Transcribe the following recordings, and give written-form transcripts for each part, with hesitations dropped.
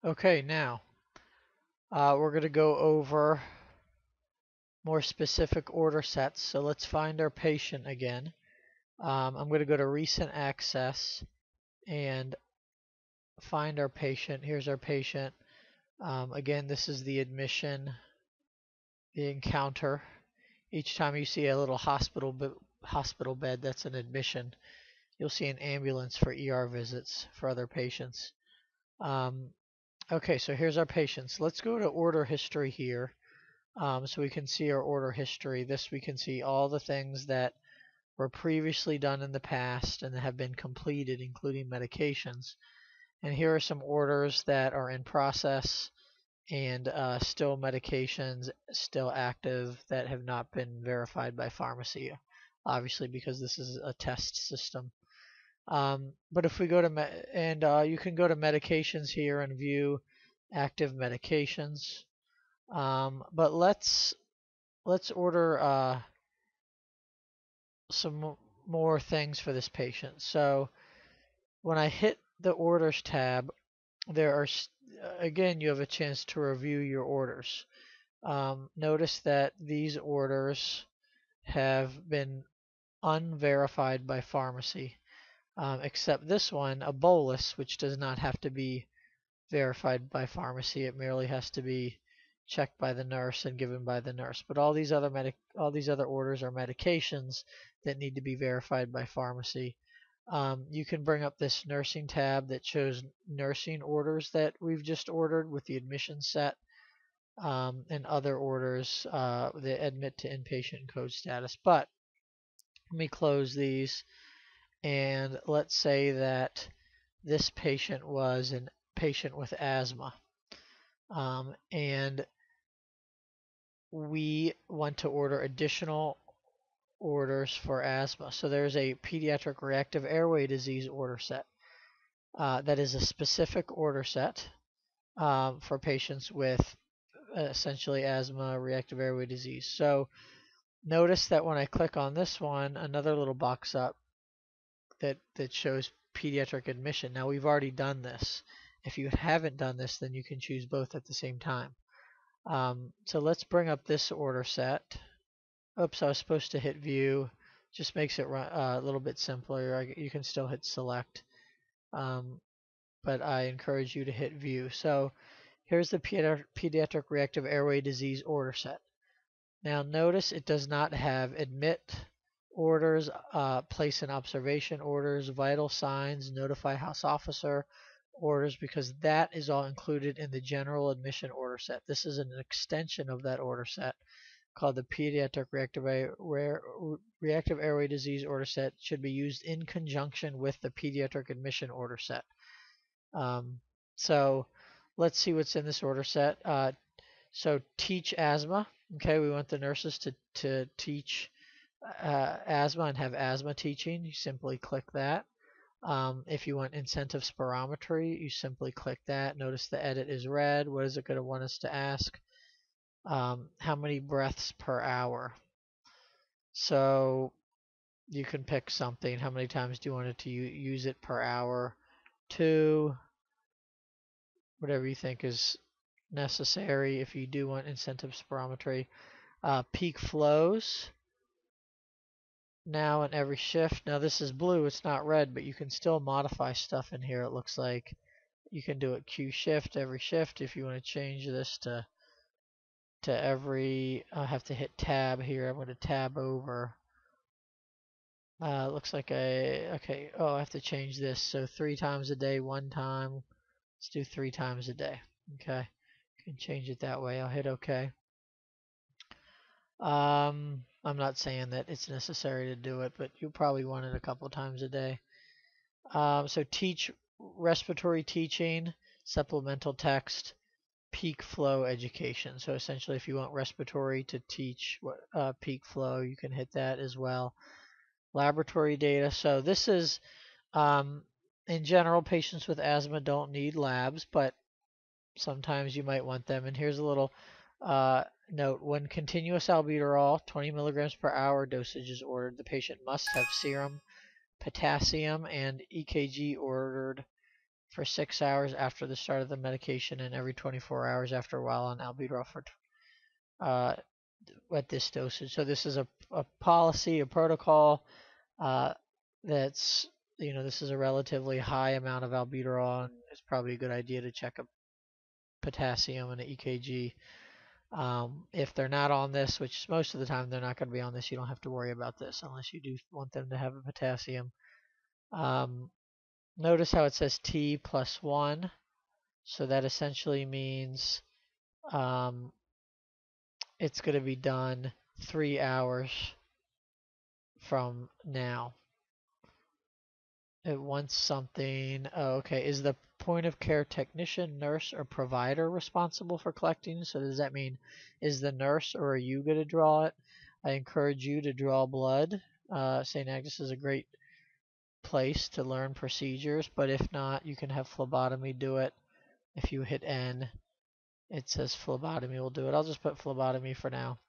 Okay, now we're going to go over more specific order sets. So let's find our patient again. I'm going to go to Recent Access and find our patient. Here's our patient. Again, this is the admission, the encounter. Each time you see a little hospital bed, that's an admission. You'll see an ambulance for ER visits for other patients. Um, okay, so here's our patients. Let's go to order history here. So we can see our order history. This we can see all the things that were previously done in the past and have been completed, including medications. And here are some orders that are in process and still medications still active that have not been verified by pharmacy, obviously because this is a test system. But if we go to you can go to medications here and view active medications. But let's order some more things for this patient. So when I hit the orders tab, there are again you have a chance to review your orders. Notice that these orders have been unverified by pharmacy, except this one, a bolus, which does not have to be verified by pharmacy. It merely has to be checked by the nurse and given by the nurse. But all these other orders are medications that need to be verified by pharmacy. You can bring up this nursing tab that shows nursing orders that we've just ordered with the admission set, and other orders that admit to inpatient code status. But let me close these, and let's say that this patient was a patient with asthma. And we want to order additional orders for asthma. So there's a pediatric reactive airway disease order set. That is a specific order set for patients with essentially asthma, reactive airway disease. So notice that when I click on this one, another little box up that shows pediatric admission. Now we've already done this. If you haven't done this, then you can choose both at the same time. So let's bring up this order set. Oops, I was supposed to hit view. Just makes it run a little bit simpler. You can still hit select, but I encourage you to hit view. So here's the pediatric reactive airway disease order set. Now notice it does not have admit orders, place and observation orders, vital signs, notify house officer orders, because that is all included in the general admission order set. This is an extension of that order set called the pediatric reactive airway disease order set. Should be used in conjunction with the pediatric admission order set. So let's see what's in this order set. So teach asthma. Okay, we want the nurses to teach asthma and have asthma teaching. You simply click that. If you want incentive spirometry, you simply click that. Notice the edit is red. What is it going to want us to ask? How many breaths per hour? So you can pick something. How many times do you want it to use it per hour? 2, whatever you think is necessary. If you do want incentive spirometry, peak flows. Now in every shift. Now this is blue, it's not red, but you can still modify stuff in here. It looks like you can do it Q shift every shift. If you want to change this to every, I have to hit tab here. I'm going to tab over. Looks like okay. Oh, I have to change this. So 3 times a day, 1 time. Let's do 3 times a day. Okay, can change it that way. I'll hit OK. I'm not saying that it's necessary to do it, but you probably want it a couple times a day. So teach respiratory teaching, supplemental text, peak flow education. So essentially, if you want respiratory to teach peak flow, you can hit that as well. Laboratory data. So this is, in general, patients with asthma don't need labs, but sometimes you might want them. And here's a little note. When continuous albuterol, 20 milligrams per hour dosage is ordered, the patient must have serum potassium and EKG ordered for 6 hours after the start of the medication and every 24 hours after a while on albuterol for uh, at this dosage. So this is a policy, a protocol uh, that's, this is a relatively high amount of albuterol, and it's probably a good idea to check a potassium and an EKG. If they're not on this, which most of the time they're not going to be on this, you don't have to worry about this unless you do want them to have a potassium. Notice how it says T plus 1. So that essentially means it's going to be done 3 hours from now. It wants something. Oh, okay. Is the point of care technician, nurse, or provider responsible for collecting? So does that mean, is the nurse or are you going to draw it? I encourage you to draw blood. St. Agnes is a great place to learn procedures, but if not, you can have phlebotomy do it. If you hit N, it says phlebotomy will do it. I'll just put phlebotomy for now.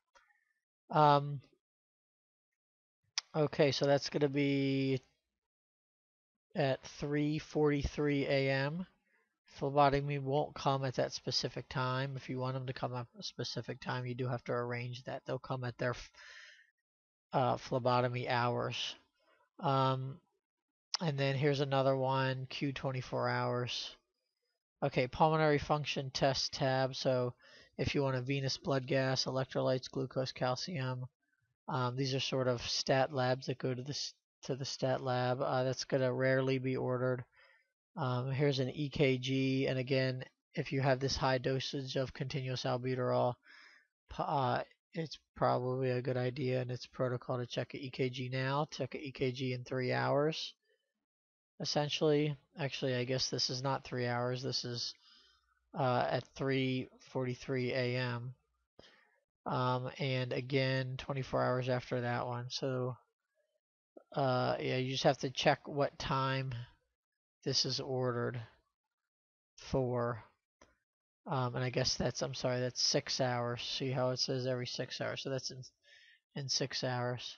Okay, so that's going to be at 3:43 a.m. Phlebotomy won't come at that specific time. If you want them to come at a specific time, you do have to arrange that. They'll come at their phlebotomy hours. And then here's another one, Q24 hours. Okay, pulmonary function test tab. So if you want a venous blood gas, electrolytes, glucose, calcium, these are sort of stat labs that go to the stat lab. That's going to rarely be ordered. Here's an EKG, and again, if you have this high dosage of continuous albuterol, it's probably a good idea, and it's protocol to check an EKG now. Check an EKG in 3 hours. Essentially, actually, I guess this is not 3 hours. This is at 3:43 a.m. And again, 24 hours after that one. So, yeah, you just have to check what time this is ordered for. And I guess I'm sorry, that's 6 hours. See how it says every 6 hours. So that's in 6 hours.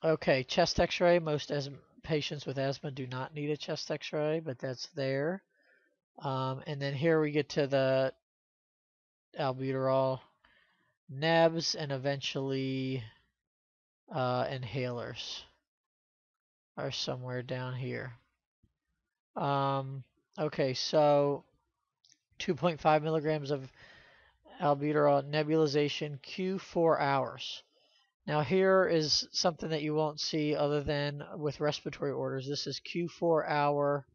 Okay, chest x-ray. Most patients with asthma do not need a chest x-ray, but that's there. And then here we get to the albuterol, nebs, and eventually inhalers are somewhere down here. Okay, so 2.5 milligrams of albuterol nebulization Q4 hours. Now here is something that you won't see other than with respiratory orders. This is Q4 hour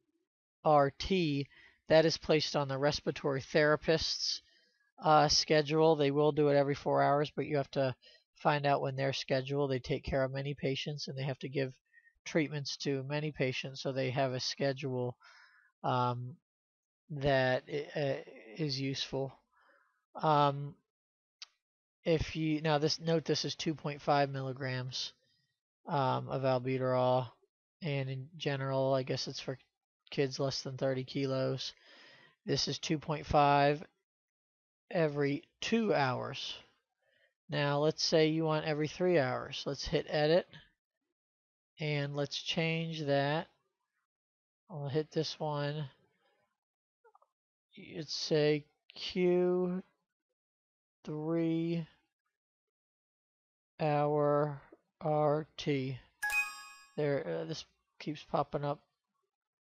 RT. That is placed on the respiratory therapist's schedule. They will do it every 4 hours, but you have to find out when their schedule. They take care of many patients and they have to give treatments to many patients, so they have a schedule that is useful. If you now this is 2.5 milligrams of albuterol, and in general, I guess it's for kids less than 30 kilos. This is 2.5 every 2 hours. Now let's say you want every 3 hours. Let's hit edit and let's change that. I'll hit this one. You'd say Q3 hour RT. There, this keeps popping up.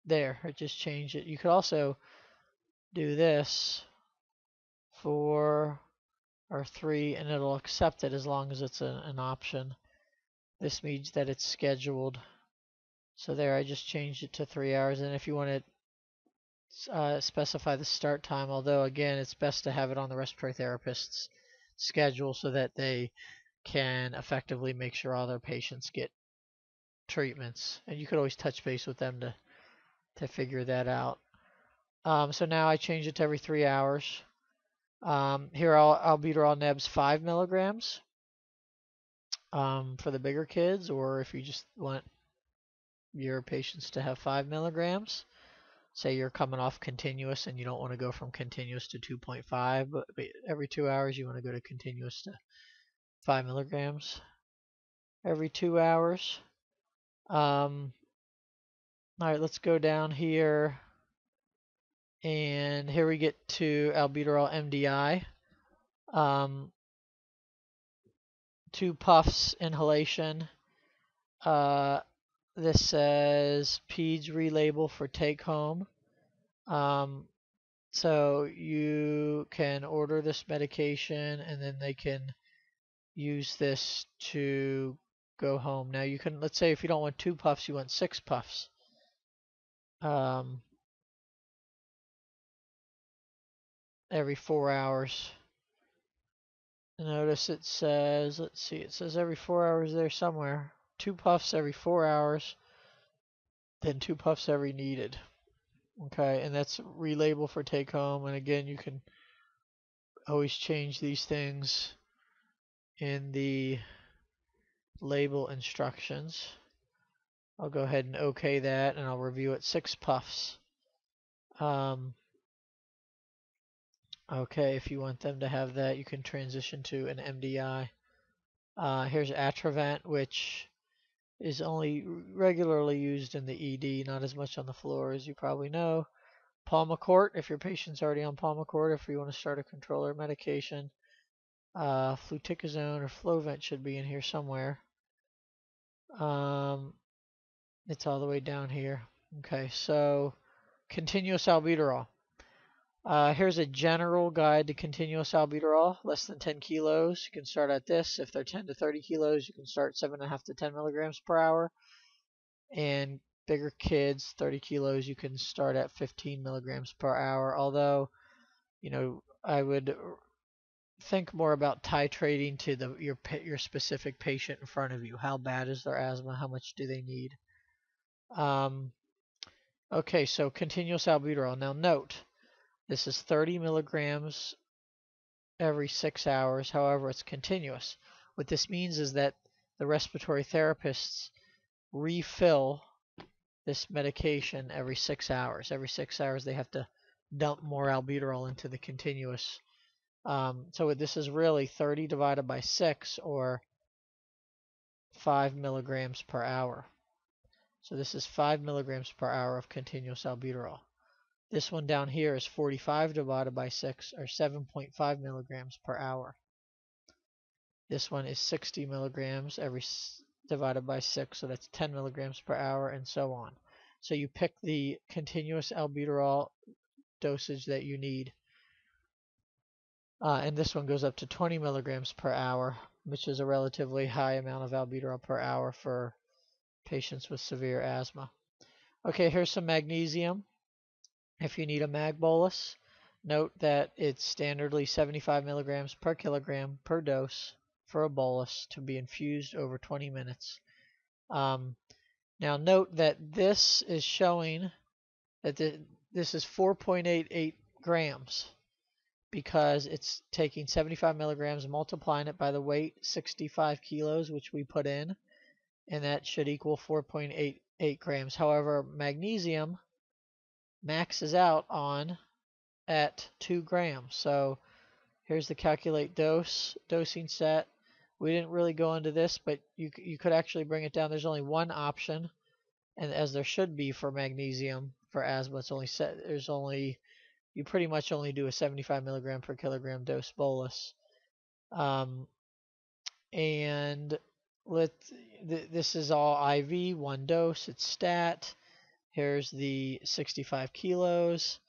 There, it just changed it. You could also do this 4 or 3 and it'll accept it as long as it's an option. This means that it's scheduled. So there, I just changed it to 3 hours. And if you want to specify the start time, although again, it's best to have it on the respiratory therapist's schedule so that they can effectively make sure all their patients get treatments. And you could always touch base with them to figure that out. So now I change it to every 3 hours. Here albuterol nebs 5 milligrams for the bigger kids, or if you just want your patients to have 5 milligrams. Say you're coming off continuous and you don't want to go from continuous to 2.5, but every 2 hours you want to go to continuous to 5 milligrams every 2 hours. All right, let's go down here. And here we get to albuterol MDI. 2 puffs inhalation. This says PEDS relabel for take home. So you can order this medication and then they can use this to go home. Now you can, let's say if you don't want 2 puffs, you want 6 puffs. Every 4 hours. Notice it says, let's see, it says every 4 hours there somewhere. 2 puffs every 4 hours, then 2 puffs every needed. Okay, and that's relabel for take home. And again, you can always change these things in the label instructions. I'll go ahead and OK that, and I'll review it. 6 puffs. Okay, if you want them to have that, you can transition to an MDI. Here's Atrovent, which is only regularly used in the ED, not as much on the floor as you probably know. Pulmicort, if your patient's already on Pulmicort, if you want to start a controller medication. Fluticasone or Flovent should be in here somewhere. It's all the way down here. Okay, so continuous albuterol. Here's a general guide to continuous albuterol, less than 10 kilos. You can start at this. If they're 10 to 30 kilos, you can start 7.5 to 10 milligrams per hour. And bigger kids, 30 kilos, you can start at 15 milligrams per hour. Although, I would think more about titrating to your specific patient in front of you. How bad is their asthma? How much do they need? Okay, so continuous albuterol. Now note, this is 30 milligrams every 6 hours. However, it's continuous. What this means is that the respiratory therapists refill this medication every 6 hours. Every 6 hours, they have to dump more albuterol into the continuous. So this is really 30 divided by 6, or 5 milligrams per hour. So this is 5 milligrams per hour of continuous albuterol. This one down here is 45 divided by 6, or 7.5 milligrams per hour. This one is 60 milligrams divided by 6, so that's 10 milligrams per hour, and so on. So you pick the continuous albuterol dosage that you need. And this one goes up to 20 milligrams per hour, which is a relatively high amount of albuterol per hour for patients with severe asthma. Okay, here's some magnesium. If you need a mag bolus, note that it's standardly 75 milligrams per kilogram per dose for a bolus to be infused over 20 minutes. Now note that this is showing that this is 4.88 grams because it's taking 75 milligrams, multiplying it by the weight, 65 kilos, which we put in, and that should equal 4.88 grams. However, magnesium maxes out at 2 grams. So here's the calculate dosing set. We didn't really go into this, but you could actually bring it down. There's only one option, and as there should be for magnesium for asthma, you pretty much only do a 75 milligram per kilogram dose bolus. And this is all IV, 1 dose. It's stat. Here's the 65 kilos.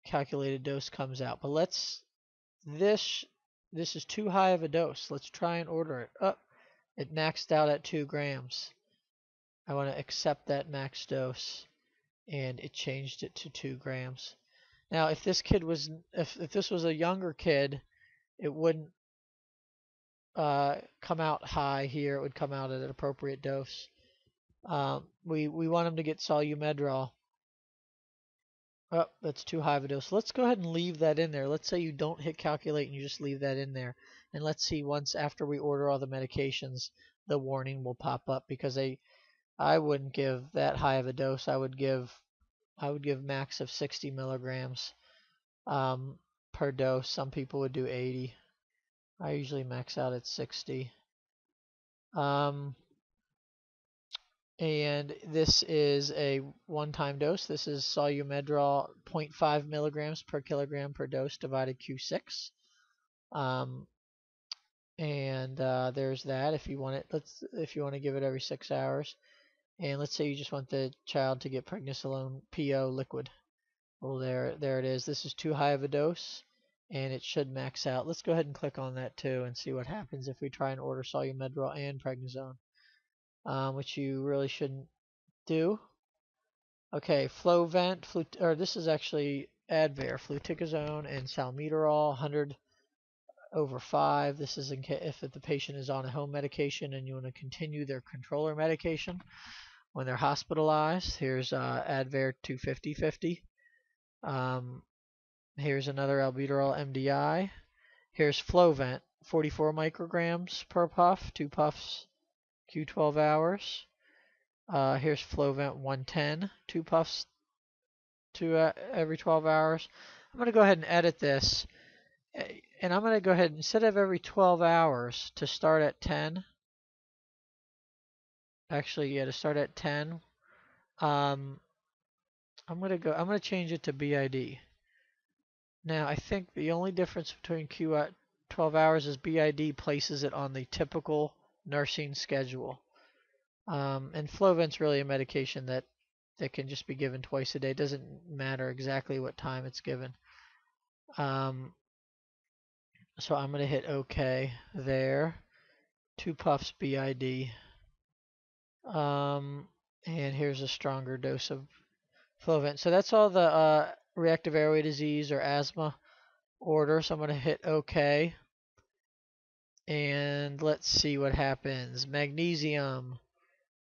Calculated dose comes out. But this is too high of a dose. Let's try and order it. Oh, it maxed out at 2 grams. I want to accept that max dose, and it changed it to 2 grams. Now, if this was a younger kid, it wouldn't come out high here. It would come out at an appropriate dose. We want them to get Solumedrol. Oh, that's too high of a dose. Let's go ahead and leave that in there. Let's say you don't hit calculate and you just leave that in there. And let's see, once after we order all the medications, the warning will pop up, because I wouldn't give that high of a dose. I would give max of 60 milligrams per dose. Some people would do 80. I usually max out at 60. And this is a one-time dose. This is Solumedrol 0.5 milligrams per kilogram per dose divided Q6. Um, and there's that. If you want it, if you want to give it every 6 hours, and let's say you just want the child to get prednisolone PO liquid. Well, there it is. This is too high of a dose, and it should max out. Let's go ahead and click on that too, and see what happens if we try and order Solumedrol and prednisone, which you really shouldn't do. Okay, Flovent, or this is actually Advair, fluticasone and salmeterol, 100/5. This is if the patient is on a home medication and you want to continue their controller medication when they're hospitalized. Here's Advair 250/50. Here's another albuterol MDI. Here's Flovent, 44 micrograms per puff, 2 puffs, Q12 hours. Here's Flovent 110, 2 puffs, every 12 hours. I'm going to go ahead and edit this, and I'm going to go ahead, instead of every 12 hours, to start at 10. Actually, yeah, to start at 10. I'm going to change it to BID. Now, I think the only difference between Q at 12 hours is BID places it on the typical nursing schedule. And Flovent's really a medication that can just be given twice a day. It doesn't matter exactly what time it's given. So I'm going to hit OK there. 2 puffs BID. And here's a stronger dose of Flovent. So that's all the reactive airway disease or asthma order. So I'm going to hit OK. And let's see what happens. Magnesium.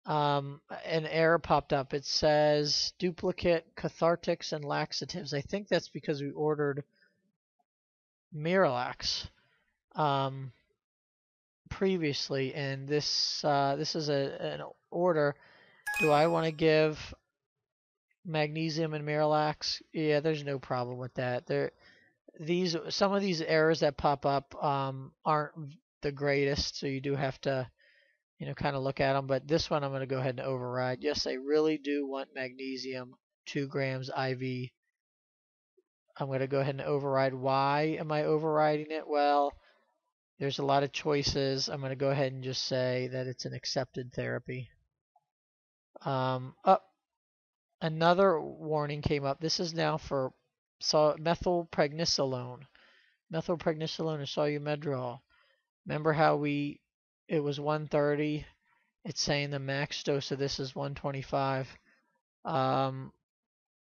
An error popped up. It says duplicate cathartics and laxatives. I think that's because we ordered Miralax previously, and this is an order. Do I want to give magnesium and Miralax? Yeah, there's no problem with that. Some of these errors that pop up aren't the greatest, so you do have to kind of look at them. But this one I'm going to go ahead and override. Yes, I really do want magnesium, 2 grams IV. I'm going to go ahead and override. Why am I overriding it? Well, there's a lot of choices. I'm going to go ahead and just say that it's an accepted therapy. Another warning came up. This is now for methylprednisolone. Methylprednisolone is Solumedrol. Remember how it was 130? It's saying the max dose of this is 125.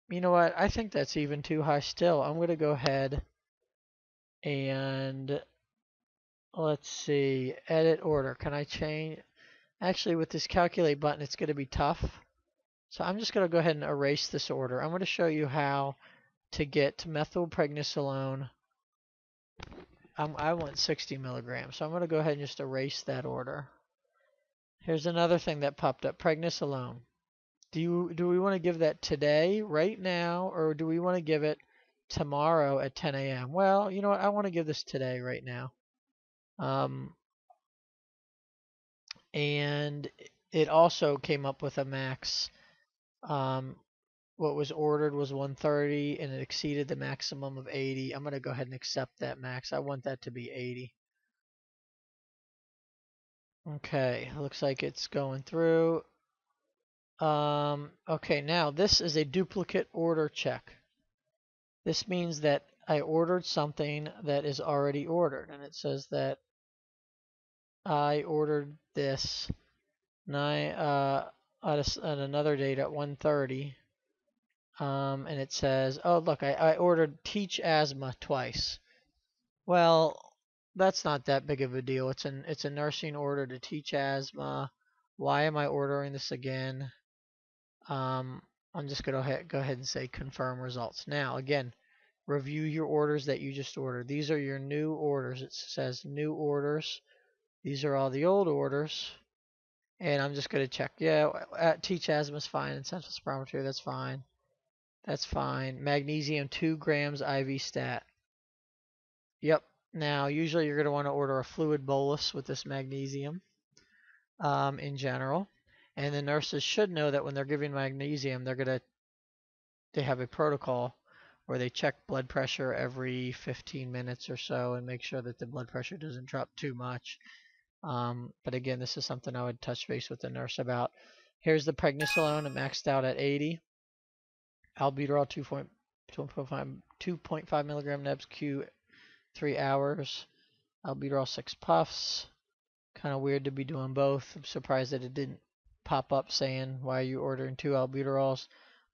You know what? I think that's even too high still. I'm going to go ahead and let's see. Edit order. Can I change? Actually, with this calculate button, it's going to be tough. So I'm just going to go ahead and erase this order. I'm going to show you how to get methylprednisolone. I want 60 milligrams. So I'm going to go ahead and just erase that order. Here's another thing that popped up. Prednisolone. Do we want to give that today, right now, or do we want to give it tomorrow at 10 a.m.? Well, you know what? I want to give this today, right now. And it also came up with a max. What was ordered was 130, and it exceeded the maximum of 80. I'm going to go ahead and accept that max. I want that to be 80. Okay, looks like it's going through. Okay, now this is a duplicate order check. This means that I ordered something that is already ordered, and it says that I ordered this at another date at 1:30. And it says, oh look, I ordered Teach Asthma twice. Well, that's not that big of a deal. It's a nursing order to teach asthma. Why am I ordering this again? I'm just gonna go ahead and say confirm results. Now again, review your orders that you just ordered. These are your new orders. It says new orders. These are all the old orders. And I'm just gonna check. Yeah, teach asthma is fine. And central spirometry, that's fine. That's fine. Magnesium 2 grams IV stat. Yep. Now, usually you're going to want to order a fluid bolus with this magnesium in general. And the nurses should know that when they're giving magnesium, they have a protocol where they check blood pressure every 15 minutes or so and make sure that the blood pressure doesn't drop too much. But again, this is something I would touch base with the nurse about. Here's the prednisolone. It maxed out at 80. Albuterol 2.5 milligram nebs Q 3 hours. Albuterol 6 puffs. Kind of weird to be doing both. I'm surprised that it didn't pop up saying, why are you ordering 2 albuterols?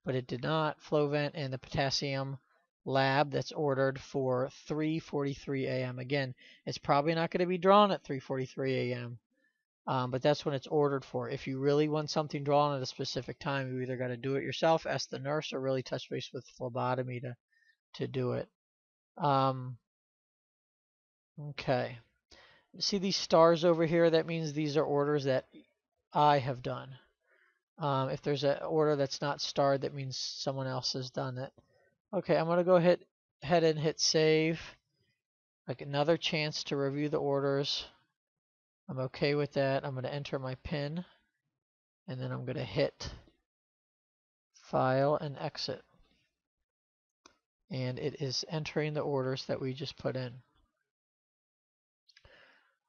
But it did not. Flovent and the potassium lab that's ordered for 3:43 a.m. Again, it's probably not going to be drawn at 3:43 a.m. But that's when it's ordered for. If you really want something drawn at a specific time, you either got to do it yourself, ask the nurse, or really touch base with phlebotomy to do it. Okay. See these stars over here? That means these are orders that I have done. If there's an order that's not starred, that means someone else has done it. Okay, I'm going to go ahead and hit save. Like another chance to review the orders. I'm okay with that. I'm going to enter my PIN. And then I'm going to hit File and Exit. And it is entering the orders that we just put in.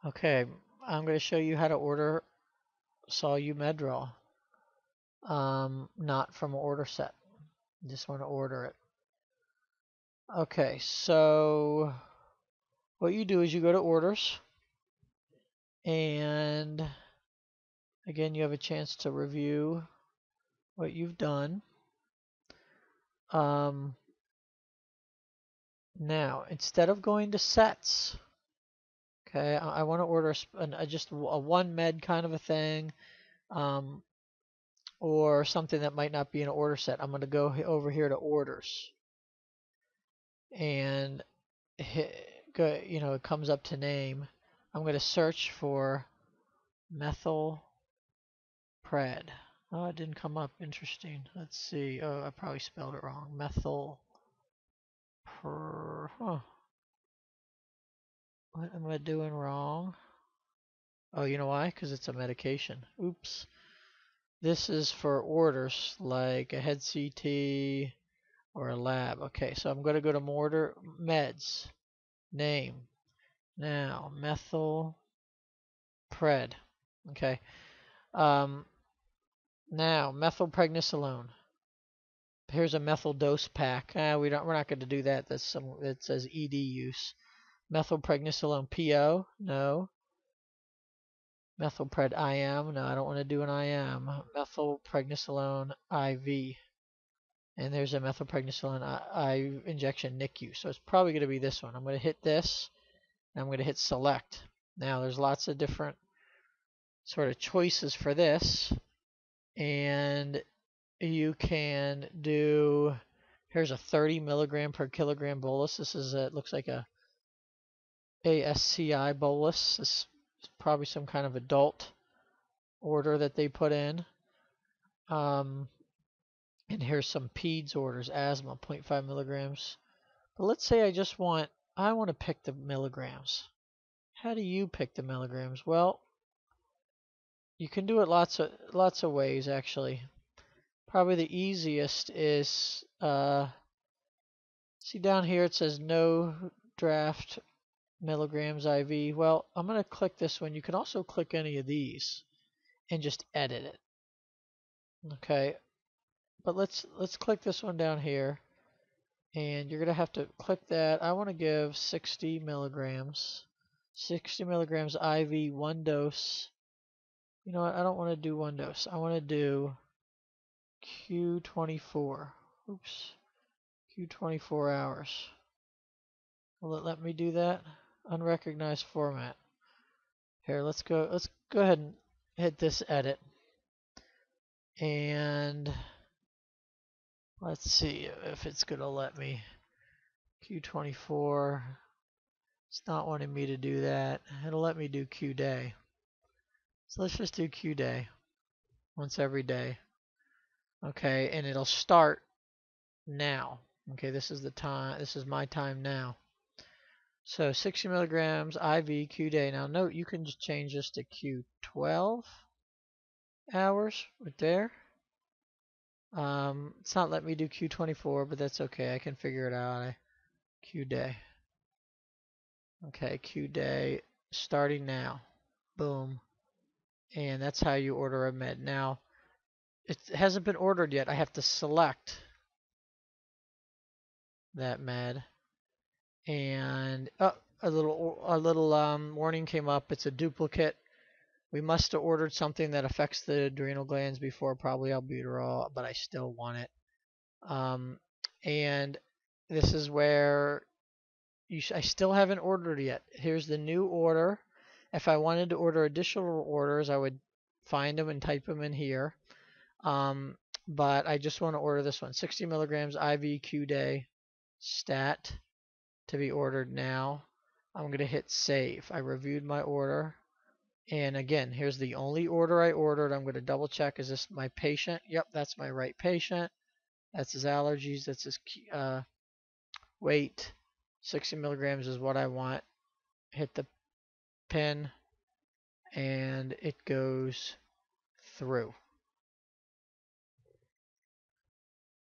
Okay, I'm going to show you how to order Solumedrol. Not from an order set. Just want to order it. Okay, so what you do is you go to orders, and again, you have a chance to review what you've done. Now, instead of going to sets, okay, I want to order just a one med kind of a thing, or something that might not be an order set. I'm going to go over here to orders, and it comes up to name. I'm going to search for methylpred. Oh, it didn't come up. Interesting. Let's see. Oh, I probably spelled it wrong. Huh. What am I doing wrong? Oh, you know why? Because it's a medication. Oops. This is for orders like a head CT or a lab. Okay, so I'm going to go to order meds. Name. Now, methylpred. Okay. Now, methylprednisolone. Here's a methyl dose pack. We're not going to do that. That says ED use. Methylprednisolone PO. No. Methylpred IM. No, I don't want to do an IM. Methylprednisolone IV. And there's a methylprednisolone IV injection NICU. So it's probably going to be this one. I'm going to hit this. And I'm going to hit select. Now there's lots of different sort of choices for this. And you can do, here's a 30 milligram per kilogram bolus. This is it looks like a ASCI bolus. This is probably some kind of adult order that they put in. And here's some peds orders. Asthma 0.5 milligrams. But let's say I want to pick the milligrams. How do you pick the milligrams? Well, you can do it lots of ways actually. Probably the easiest is see down here it says no draft milligrams IV. Well, I'm going to click this one. You can also click any of these and just edit it. Okay, but let's click this one down here, and you're going to have to click that. I want to give 60 milligrams. 60 milligrams IV, one dose. You know what? I don't want to do one dose. I want to do Q24. Oops. Q24 hours. Will it let me do that? Unrecognized format. Here, let's go ahead and hit this edit. And let's see if it's going to let me. Q24. It's not wanting me to do that. It'll let me do Q day. So let's just do Q day. Once every day. Okay, and it'll start now. Okay, this is the time. This is my time now. So 60 milligrams IV Q day. Now note you can just change this to Q12. hours right there. It's not letting me do Q24, but that's okay. I can figure it out. Q day. Okay, Q day starting now. Boom. And that's how you order a med. Now, it hasn't been ordered yet. I have to select that med. And a little warning came up. It's a duplicate. We must have ordered something that affects the adrenal glands before, probably albuterol, but I still want it. And this is where I still haven't ordered yet. Here's the new order. If I wanted to order additional orders, I would find them and type them in here. Um, but I just want to order this one, 60 milligrams IV Q day stat to be ordered now. I'm going to hit save. I reviewed my order. And again, here's the only order I ordered. I'm going to double check. Is this my patient? Yep, that's my right patient. That's his allergies. That's his weight. 60 milligrams is what I want. Hit the pin and it goes through.